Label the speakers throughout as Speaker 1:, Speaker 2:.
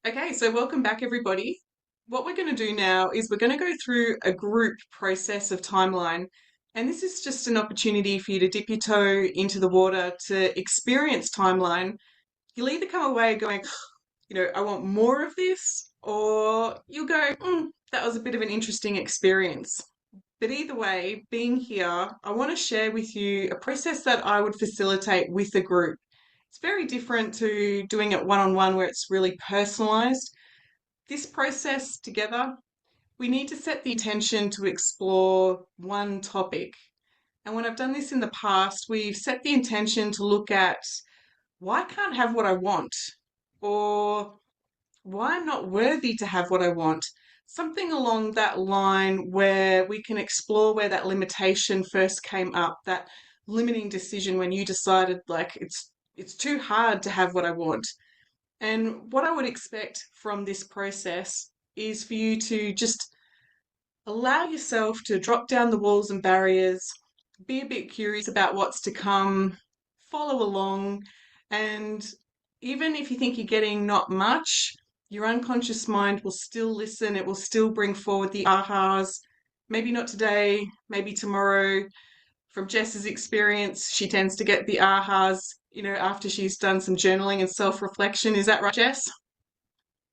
Speaker 1: Okay, so welcome back, everybody. What we're going to do now is we're going to go through a group process of timeline. And this is just an opportunity for you to dip your toe into the water to experience timeline. You'll either come away going, I want more of this, or you'll go, that was a bit of an interesting experience. But either way, being here, I want to share with you a process that I would facilitate with a group. It's very different to doing it one on one where it's really personalized. This process together, we need to set the intention to explore one topic. And when I've done this in the past, we've set the intention to look at why I can't have what I want, or why I'm not worthy to have what I want. Something along that line where we can explore where that limitation first came up, that limiting decision when you decided like it's too hard to have what I want. And what I would expect from this process is for you to just allow yourself to drop down the walls and barriers, be a bit curious about what's to come, follow along, and even if you think you're getting not much, your unconscious mind will still listen, it will still bring forward the ahas. Maybe not today, maybe tomorrow. From Jess's experience, she tends to get the ahas, after she's done some journaling and self reflection. Is that right, Jess?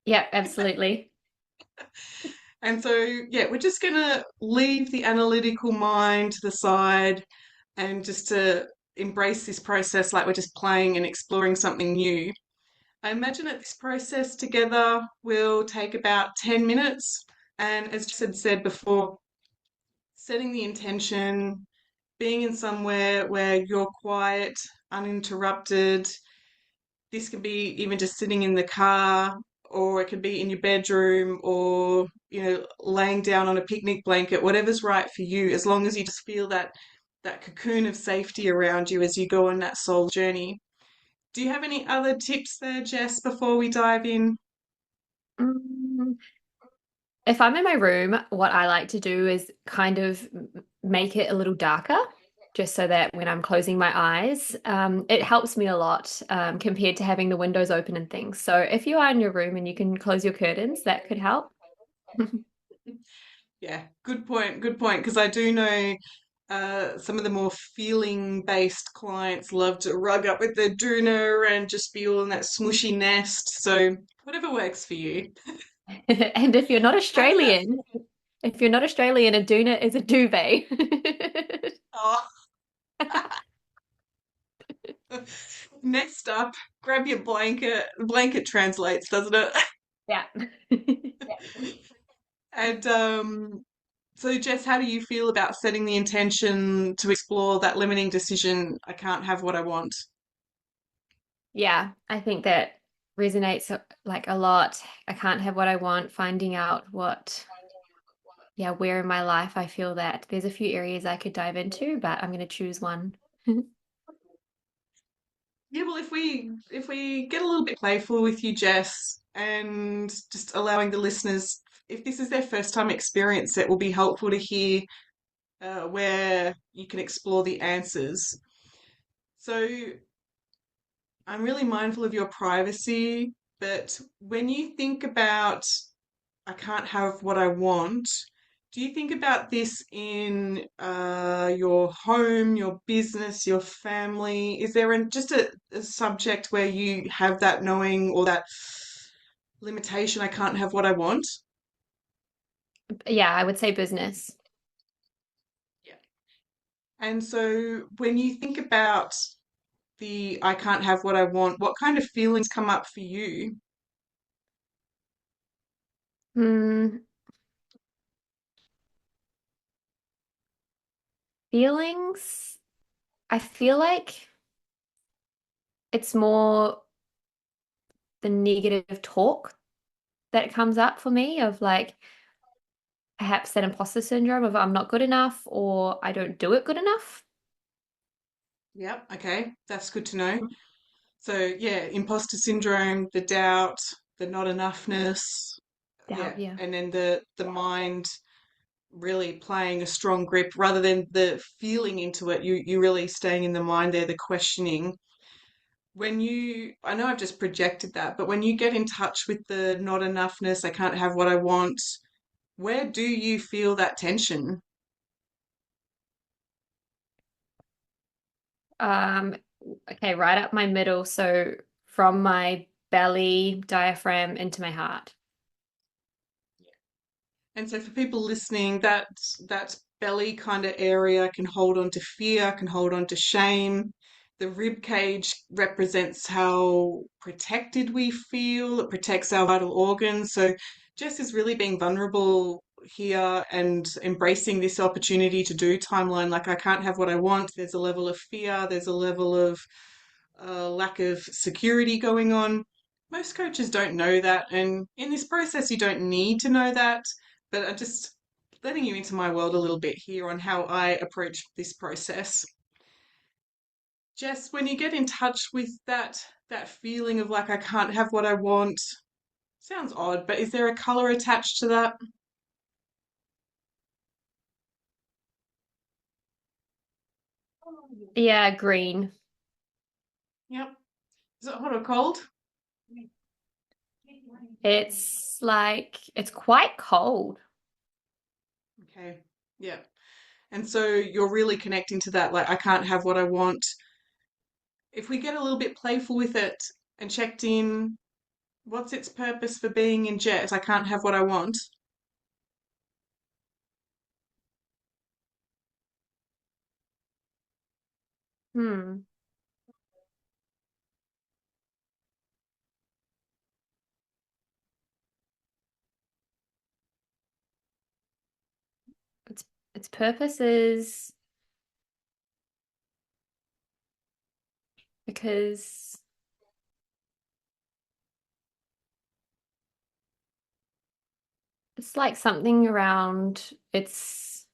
Speaker 2: Yep, absolutely.
Speaker 1: And so, yeah, we're just going to leave the analytical mind to the side and just to embrace this process like we're just playing and exploring something new. I imagine that this process together will take about 10 minutes. And as Jess had said before, setting the intention, being in somewhere where you're quiet, uninterrupted. This can be even just sitting in the car, or it could be in your bedroom, or, laying down on a picnic blanket, whatever's right for you, as long as you just feel that cocoon of safety around you as you go on that soul journey. Do you have any other tips there, Jess, before we dive in?
Speaker 2: Mm, If I'm in my room, what I like to do is kind of make it a little darker, just so that when I'm closing my eyes, it helps me a lot compared to having the windows open and things. So if you are in your room and you can close your curtains, that could help.
Speaker 1: Yeah, good point. Good point. Because I do know some of the more feeling based clients love to rug up with their doona and just be all in that smushy nest. So, whatever works for you.
Speaker 2: And
Speaker 1: How does that?
Speaker 2: If you're not Australian, a doona is a duvet.
Speaker 1: Oh, next up, grab your blanket. Blanket translates, doesn't it?
Speaker 2: Yeah.
Speaker 1: And so, Jess, how do you feel about setting the intention to explore that limiting decision? I can't have what I want.
Speaker 2: Yeah, I think that resonates like a lot. I can't have what I want, finding out where in my life I feel that there's a few areas I could dive into, but I'm going to choose one.
Speaker 1: Yeah, well, if we get a little bit playful with you, Jess, and just allowing the listeners, if this is their first time experience, it will be helpful to hear where you can explore the answers. So I'm really mindful of your privacy, but when you think about I can't have what I want, do you think about this in your home, your business, your family? Is there just a subject where you have that knowing or that limitation, I can't have what I want?
Speaker 2: Yeah, I would say business.
Speaker 1: Yeah. And so when you think about the I can't have what I want, what kind of feelings come up for you?
Speaker 2: Hmm, feelings. I feel like it's more the negative talk that comes up for me of like perhaps that imposter syndrome of I'm not good enough or I don't do it good enough.
Speaker 1: Yep, okay, that's good to know. So yeah, imposter syndrome, the doubt, the not enoughness,
Speaker 2: Doubt,
Speaker 1: yeah,
Speaker 2: yeah.
Speaker 1: and then the mind really playing a strong grip rather than the feeling into it. You really staying in the mind there, the questioning. I know I've just projected that, but when you get in touch with the not enoughness, I can't have what I want, where do you feel that tension?
Speaker 2: Um, okay, right up my middle. So from my belly, diaphragm into my heart.
Speaker 1: And so for people listening, that belly kind of area can hold on to fear, can hold on to shame. The rib cage represents how protected we feel. It protects our vital organs. So Jess is really being vulnerable here and embracing this opportunity to do timeline. Like I can't have what I want. There's a level of fear. There's a level of lack of security going on. Most coaches don't know that, and in this process, you don't need to know that. But I'm just letting you into my world a little bit here on how I approach this process. Jess, when you get in touch with that feeling of like I can't have what I want, sounds odd, but is there a color attached to that?
Speaker 2: Yeah, green.
Speaker 1: Yep. Is it hot or cold?
Speaker 2: It's quite cold.
Speaker 1: Okay. Yeah. And so you're really connecting to that, like I can't have what I want. If we get a little bit playful with it and checked in, what's its purpose for being in jet? I can't have what I want.
Speaker 2: Hmm. Its its purpose is because it's like something around it's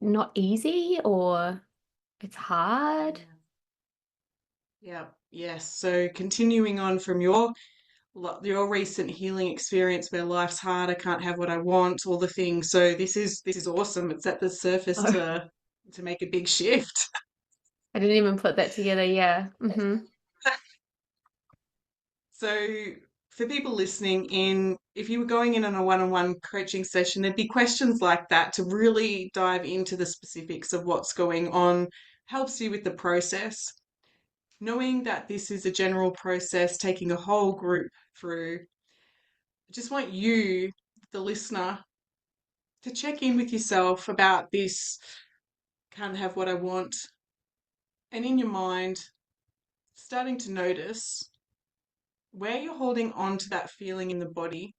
Speaker 2: not easy or it's hard.
Speaker 1: Yeah. Yeah, yes. So continuing on from your recent healing experience where life's hard, I can't have what I want, all the things. So this is awesome. It's at the surface
Speaker 2: Oh,
Speaker 1: to make a big shift.
Speaker 2: I didn't even put that together. Yeah.
Speaker 1: So for people listening in, if you were going in on a one-on-one coaching session, there'd be questions like that to really dive into the specifics of what's going on, helps you with the process. Knowing that this is a general process, taking a whole group through, I just want you, the listener, to check in with yourself about this can't have what I want. And in your mind, starting to notice where you're holding on to that feeling in the body,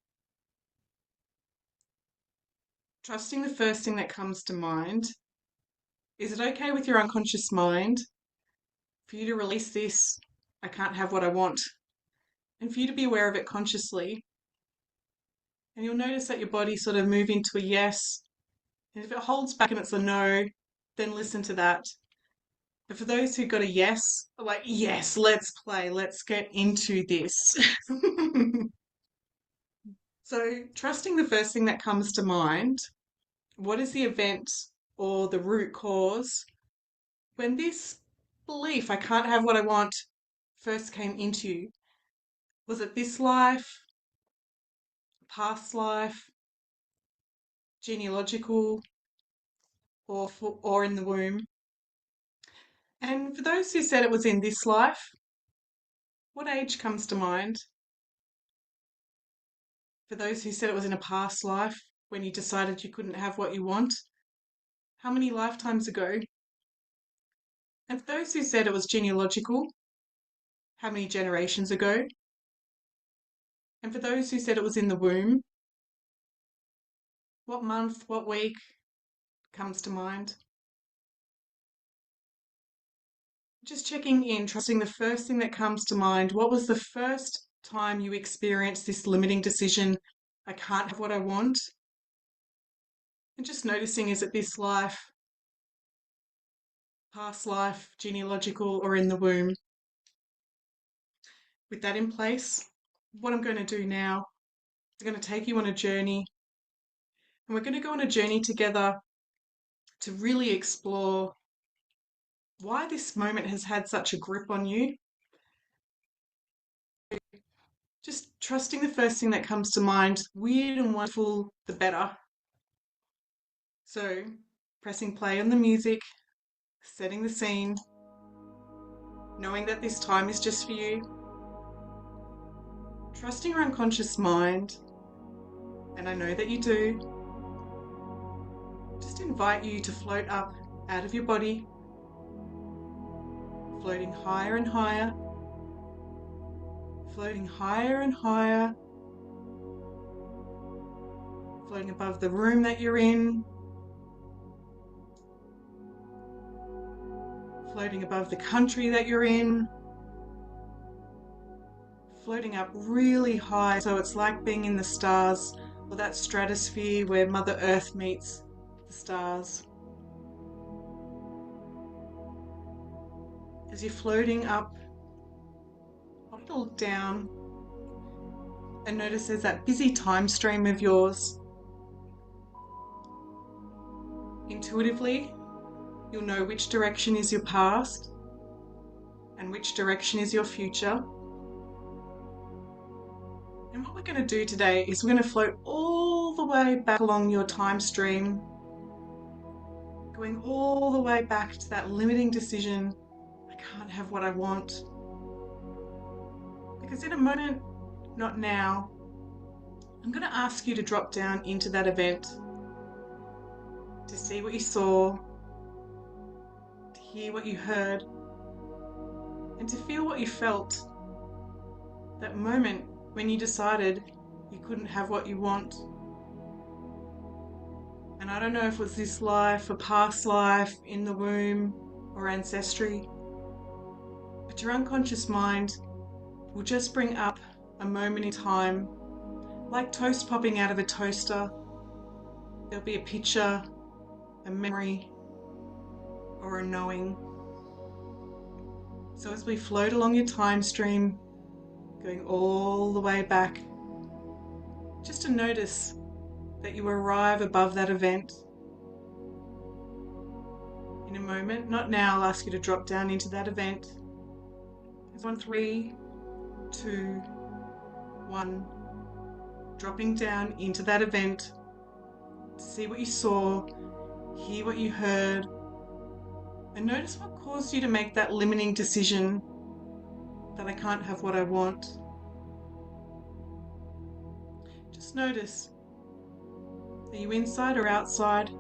Speaker 1: trusting the first thing that comes to mind. Is it okay with your unconscious mind for you to release this? I can't have what I want. And for you to be aware of it consciously. And you'll notice that your body sort of move into a yes. And if it holds back and it's a no, then listen to that. But for those who got a yes, like, yes, let's play, let's get into this. So, trusting the first thing that comes to mind, what is the event or the root cause when this belief, I can't have what I want, first came into you? Was it this life, past life, genealogical, or in the womb? And for those who said it was in this life, what age comes to mind? For those who said it was in a past life, when you decided you couldn't have what you want, how many lifetimes ago? And for those who said it was genealogical, how many generations ago? And for those who said it was in the womb, what month, what week comes to mind? Just checking in, trusting the first thing that comes to mind. What was the first time you experienced this limiting decision? I can't have what I want. And just noticing, is it this life, past life, genealogical, or in the womb? With that in place, what I'm going to do now is I'm going to take you on a journey, and we're going to go on a journey together to really explore why this moment has had such a grip on you. Just trusting the first thing that comes to mind, weird and wonderful, the better. So, pressing play on the music, setting the scene, knowing that this time is just for you, trusting your unconscious mind, and I know that you do, just invite you to float up out of your body, floating higher and higher, floating higher and higher, floating above the room that you're in, floating above the country that you're in, floating up really high, so it's like being in the stars or that stratosphere where Mother Earth meets the stars. As you're floating up, I want you to look down and notice there's that busy time stream of yours. Intuitively, you'll know which direction is your past and which direction is your future. And what we're going to do today is we're going to float all the way back along your time stream, going all the way back to that limiting decision, I can't have what I want. Because in a moment, not now, I'm going to ask you to drop down into that event, to see what you saw, to hear what you heard, and to feel what you felt. That moment when you decided you couldn't have what you want. And I don't know if it was this life, a past life, in the womb, or ancestry, but your unconscious mind will just bring up a moment in time, like toast popping out of a toaster. There'll be a picture, a memory, or a knowing. So as we float along your time stream, going all the way back, just to notice that you arrive above that event. In a moment, not now, I'll ask you to drop down into that event. It's on 3, 2, 1. Dropping down into that event. See what you saw, hear what you heard, and notice what caused you to make that limiting decision that I can't have what I want. Just notice, are you inside or outside?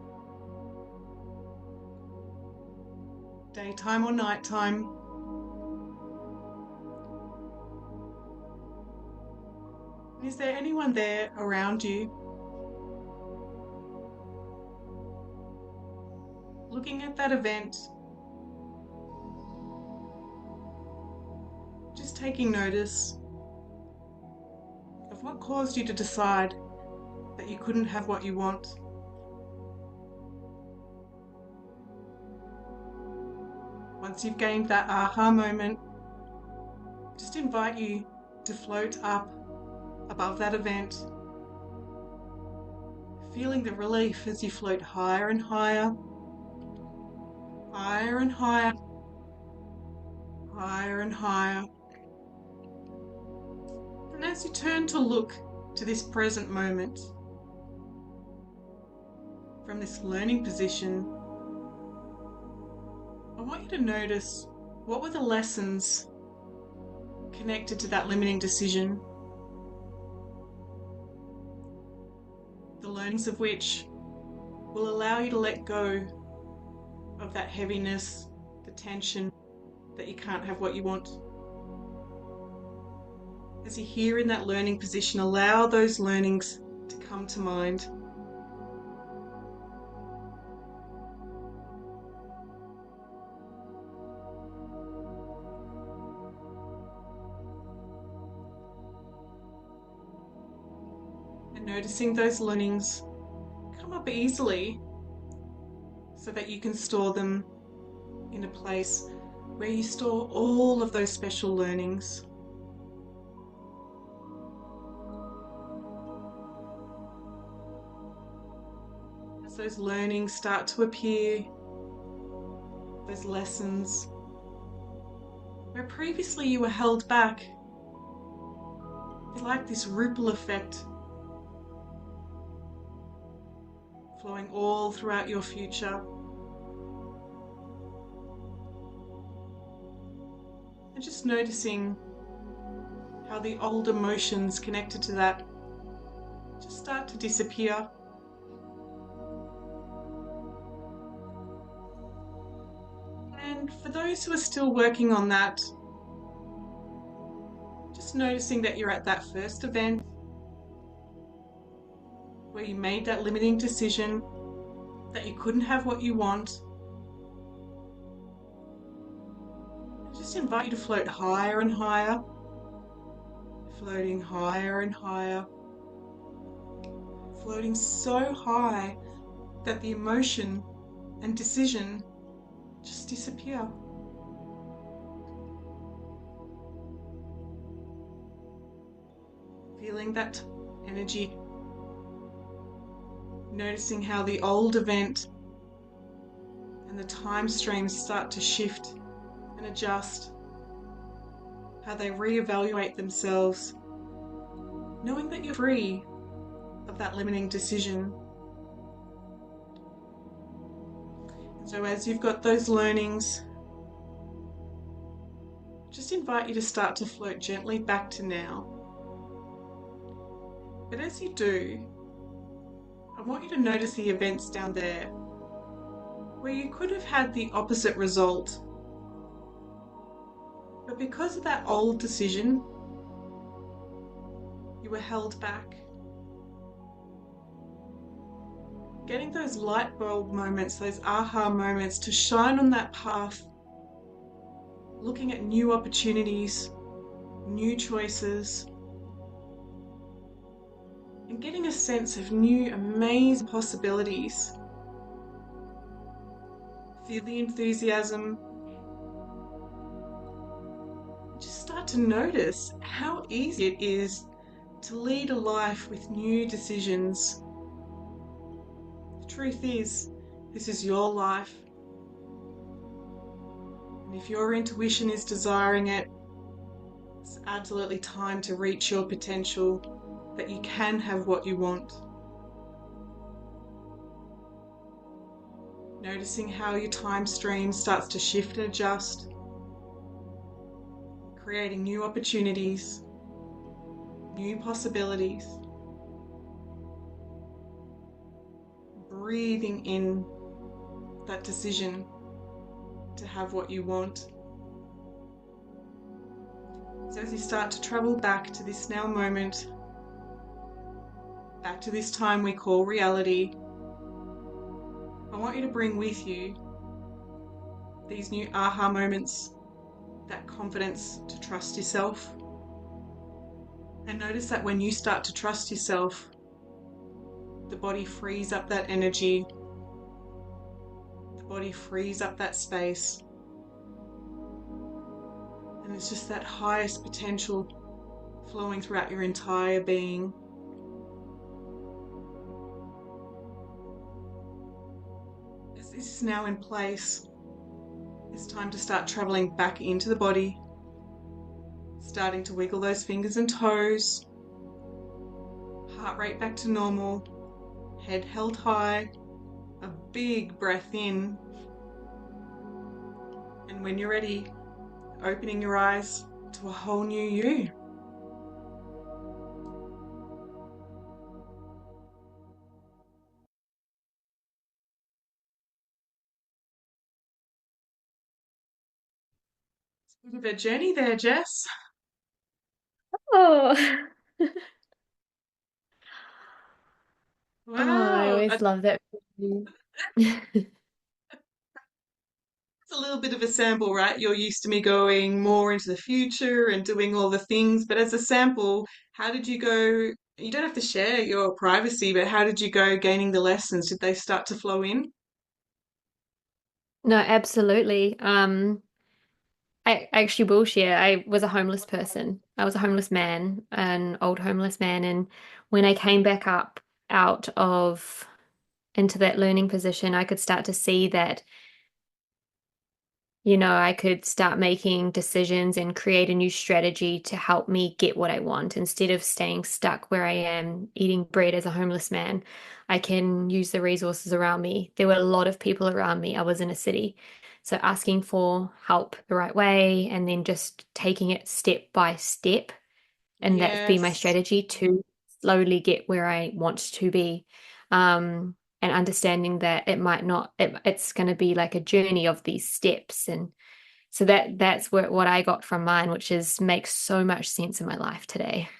Speaker 1: Daytime or nighttime? Is there anyone there around you? Looking at that event, just taking notice of what caused you to decide that you couldn't have what you want. Once you've gained that aha moment, just invite you to float up above that event, feeling the relief as you float higher and higher, higher and higher, higher and higher. And as you turn to look to this present moment, from this learning position, I want you to notice what were the lessons connected to that limiting decision, the learnings of which will allow you to let go of that heaviness, the tension that you can't have what you want. As you're here in that learning position, allow those learnings to come to mind. And noticing those learnings come up easily so that you can store them in a place where you store all of those special learnings. As those learnings start to appear, those lessons where previously you were held back. It's like this ripple effect flowing all throughout your future. And just noticing how the old emotions connected to that just start to disappear. And for those who are still working on that, just noticing that you're at that first event where you made that limiting decision that you couldn't have what you want. I just invite you to float higher and higher, floating higher and higher, floating so high that the emotion and decision just disappear. Feeling that energy, noticing how the old event and the time streams start to shift and adjust, how they reevaluate themselves, knowing that you're free of that limiting decision. So as you've got those learnings, just invite you to start to float gently back to now. But as you do, I want you to notice the events down there where you could have had the opposite result. But because of that old decision, you were held back. Getting those light bulb moments, those aha moments to shine on that path, looking at new opportunities, new choices, and getting a sense of new amazing possibilities. Feel the enthusiasm. Just start to notice how easy it is to lead a life with new decisions. The truth is, this is your life. And if your intuition is desiring it, it's absolutely time to reach your potential, that you can have what you want. Noticing how your time stream starts to shift and adjust, creating new opportunities, new possibilities. Breathing in that decision to have what you want. So as you start to travel back to this now moment, back to this time we call reality, I want you to bring with you these new aha moments, that confidence to trust yourself. And notice that when you start to trust yourself, the body frees up that energy, the body frees up that space, and it's just that highest potential flowing throughout your entire being. As this is now in place, it's time to start traveling back into the body, starting to wiggle those fingers and toes, heart rate back to normal, head held high, a big breath in, and when you're ready, opening your eyes to a whole new you. It's a bit of a journey there, Jess.
Speaker 2: Oh, oh, I
Speaker 1: Wow,
Speaker 2: always love that feeling.
Speaker 1: it's a little bit of a sample, right? You're used to me going more into the future and doing all the things, but as a sample, how did you go? You don't have to share your privacy, but how did you go gaining the lessons? Did they start to flow in?
Speaker 2: No, absolutely. I actually will share. I was a homeless person. I was a homeless man, an old homeless man, and when I came back up out of into that learning position, I could start to see that I could start making decisions and create a new strategy to help me get what I want instead of staying stuck where I am eating bread as a homeless man. I can use the resources around me. There were a lot of people around me. I was in a city. So asking for help the right way and then just taking it step by step. And that's been my
Speaker 1: Yes.
Speaker 2: strategy to slowly get where I want to be. And understanding that it might not, it's going to be like a journey of these steps. And so that's what I got from mine, which is makes so much sense in my life today.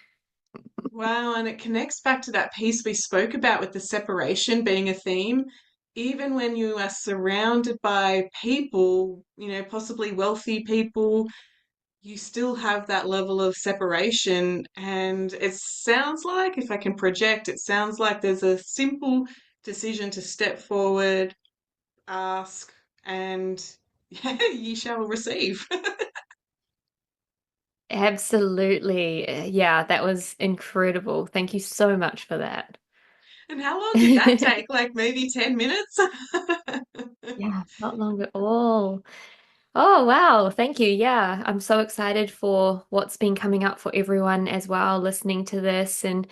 Speaker 1: Wow, and it connects back to that piece we spoke about with the separation being a theme. Even when you are surrounded by people, possibly wealthy people, you still have that level of separation. And it sounds like, if I can project, it sounds like there's a simple decision to step forward, ask, and ye shall receive.
Speaker 2: Absolutely. Yeah, that was incredible. Thank you so much for that.
Speaker 1: And how long did that take? Like maybe 10 minutes?
Speaker 2: Yeah, not long at all. Oh, wow. Thank you. Yeah, I'm so excited for what's been coming up for everyone as well, listening to this and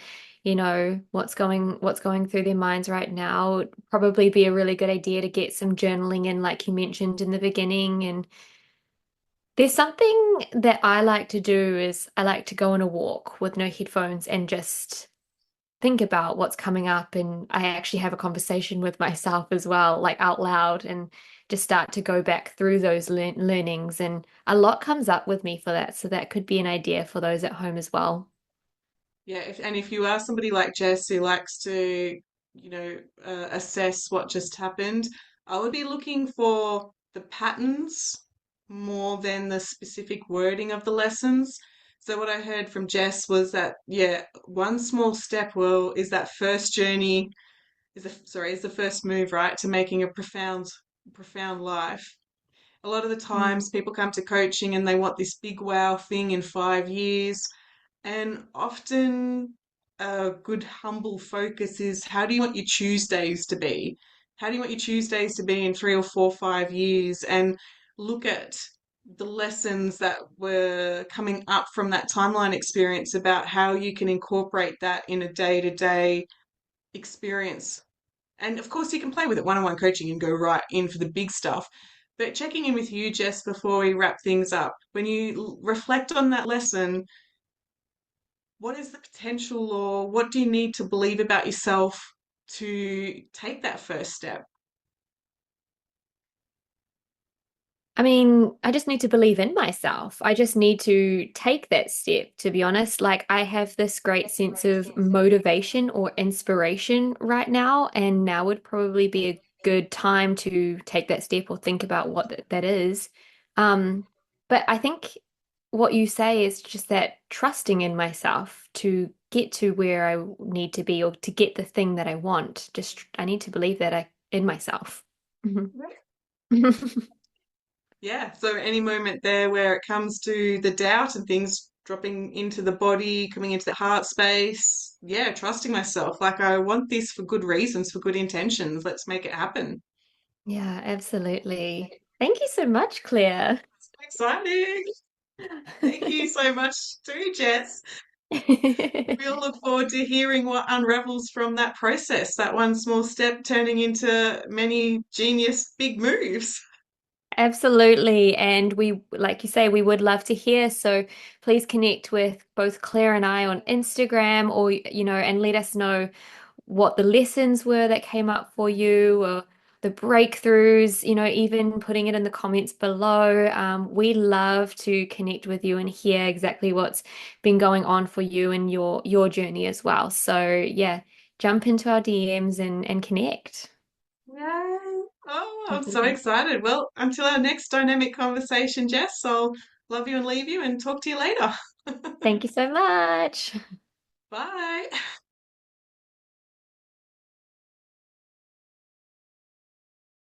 Speaker 2: what's going through their minds right now. It'd probably be a really good idea to get some journaling in, like you mentioned in the beginning. And there's something that I like to do is I like to go on a walk with no headphones and just think about what's coming up. And I actually have a conversation with myself as well, like out loud, and just start to go back through those learnings. And a lot comes up with me for that. So that could be an idea for those at home as well.
Speaker 1: Yeah, if you are somebody like Jess who likes to, assess what just happened, I would be looking for the patterns more than the specific wording of the lessons. So what I heard from Jess was that, yeah, one small step will is that first journey is the first move, right, to making a profound life. A lot of the
Speaker 2: Mm.
Speaker 1: times people come to coaching and they want this big wow thing in 5 years. And often a good humble focus is, how do you want your Tuesdays to be? How do you want your Tuesdays to be in 3 or 4, 5 years? And look at the lessons that were coming up from that timeline experience about how you can incorporate that in a day-to-day experience. And of course, you can play with it one-on-one coaching and go right in for the big stuff. But checking in with you, Jess, before we wrap things up, when you reflect on that lesson, what is the potential, or what do you need to believe about yourself to take that first step?
Speaker 2: I mean, I just need to believe in myself. I just need to take that step, to be honest. Like, I have this great sense of motivation or inspiration right now, and now would probably be a good time to take that step or think about what that is. Um, but I think what you say is just that trusting in myself to get to where I need to be or to get the thing that I want. Just, I need to believe that in myself. Mhm.
Speaker 1: Yeah, so any moment there where it comes to the doubt and things dropping into the body, coming into the heart space, yeah, trusting myself. Like, I want this for good reasons, for good intentions. Let's make it happen.
Speaker 2: Yeah, absolutely. Thank you so much, Claire.
Speaker 1: So exciting. Thank you so much too, Jess. We'll look forward to hearing what unravels from that process, that one small step turning into many genius big moves.
Speaker 2: Absolutely. And we, like you say, we would love to hear. So please connect with both Claire and I on Instagram or, and let us know what the lessons were that came up for you or the breakthroughs, even putting it in the comments below. We love to connect with you and hear exactly what's been going on for you and your journey as well. So yeah, jump into our DMs and connect.
Speaker 1: Yay. Oh, I'm so excited. Well, until our next dynamic conversation, Jess, I'll love you and leave you and talk to you later.
Speaker 2: Thank you so much.
Speaker 1: Bye.